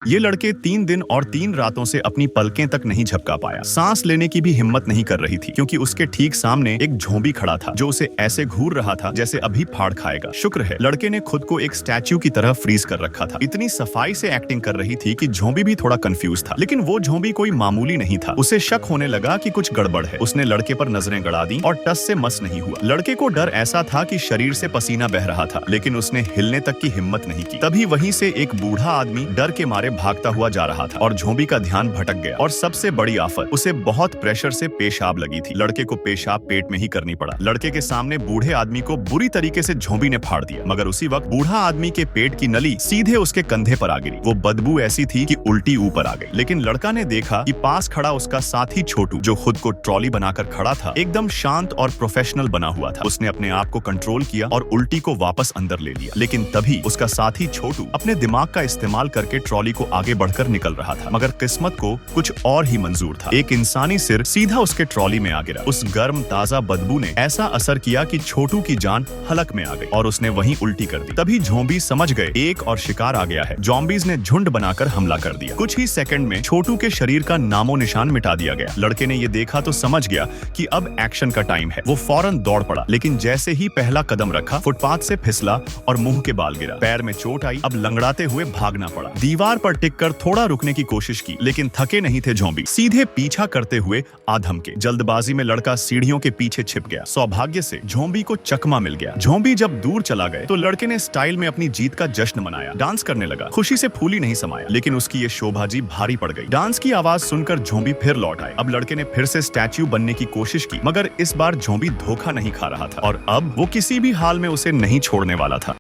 ये लड़के 3 दिन और 3 रातों से अपनी पलकें तक नहीं झपका पाया। सांस लेने की भी हिम्मत नहीं कर रही थी क्योंकि उसके ठीक सामने एक झोंबी खड़ा था जो उसे ऐसे घूर रहा था जैसे अभी फाड़ खाएगा। शुक्र है लड़के ने खुद को एक स्टैच्यू की तरह फ्रीज कर रखा था। इतनी सफाई से एक्टिंग कर रही थी कि झोंबी भी थोड़ा कंफ्यूज था, लेकिन वो झोंबी कोई मामूली नहीं था। उसे शक होने लगा कि कुछ गड़बड़ है। उसने लड़के पर नजरें गड़ा दी और टस से मस नहीं हुआ। लड़के को डर ऐसा था कि शरीर से पसीना बह रहा था, लेकिन उसने हिलने तक की हिम्मत नहीं की। तभी वहीं से एक बूढ़ा आदमी डर के मारे भागता हुआ जा रहा था और झोंबी का ध्यान भटक गया। और सबसे बड़ी आफत, उसे बहुत प्रेशर से पेशाब लगी थी। लड़के को पेशाब पेट में ही करनी पड़ा। लड़के के सामने बूढ़े आदमी को बुरी तरीके से झोंबी ने फाड़ दिया, मगर उसी वक्त बूढ़ा आदमी के पेट की नली सीधे उसके कंधे पर आ गिरी। वो बदबू ऐसी थी कि उल्टी ऊपर आ गई। लेकिन लड़का ने देखा कि पास खड़ा उसका साथी छोटू, जो खुद को ट्रॉली बनाकर खड़ा था, एकदम शांत और प्रोफेशनल बना हुआ था। उसने अपने आप को कंट्रोल किया और उल्टी को वापस अंदर ले लिया। लेकिन तभी उसका साथी छोटू अपने दिमाग का इस्तेमाल करके ट्रॉली को आगे बढ़कर निकल रहा था, मगर किस्मत को कुछ और ही मंजूर था। एक इंसानी सिर सीधा उसके ट्रॉली में आ गिरा। उस गर्म ताजा बदबू ने ऐसा असर किया कि छोटू की जान हलक में आ गई और उसने वहीं उल्टी कर दी। तभी ज़ॉम्बी समझ गए एक और शिकार आ गया है। ज़ॉम्बीज़ ने झुंड बनाकर हमला कर दिया। कुछ ही सेकंड में छोटू के शरीर का नामो निशान मिटा दिया गया। लड़के ने ये देखा तो समझ गया कि अब एक्शन का टाइम है। वो फौरन दौड़ पड़ा, लेकिन जैसे ही पहला कदम रखा, फुटपाथ से फिसला और मुंह के बाल गिरा। पैर में चोट आई। अब लंगड़ाते हुए भागना पड़ा। दीवार पर टिककर थोड़ा रुकने की कोशिश की, लेकिन थके नहीं थे ज़ॉम्बी। सीधे पीछा करते हुए आधम के। जल्दबाजी में लड़का सीढ़ियों के पीछे छिप गया। सौभाग्य से ज़ॉम्बी को चकमा मिल गया। ज़ॉम्बी जब दूर चला गए तो लड़के ने स्टाइल में अपनी जीत का जश्न मनाया। डांस करने लगा। खुशी से फूली नहीं समाया, लेकिन उसकी ये शोभाजी भारी पड़ गई। डांस की आवाज सुनकर ज़ॉम्बी फिर लौट आए। अब लड़के ने फिर से स्टैच्यू बनने की कोशिश की, मगर इस बार ज़ॉम्बी धोखा नहीं खा रहा था और अब वो किसी भी हाल में उसे नहीं छोड़ने वाला था।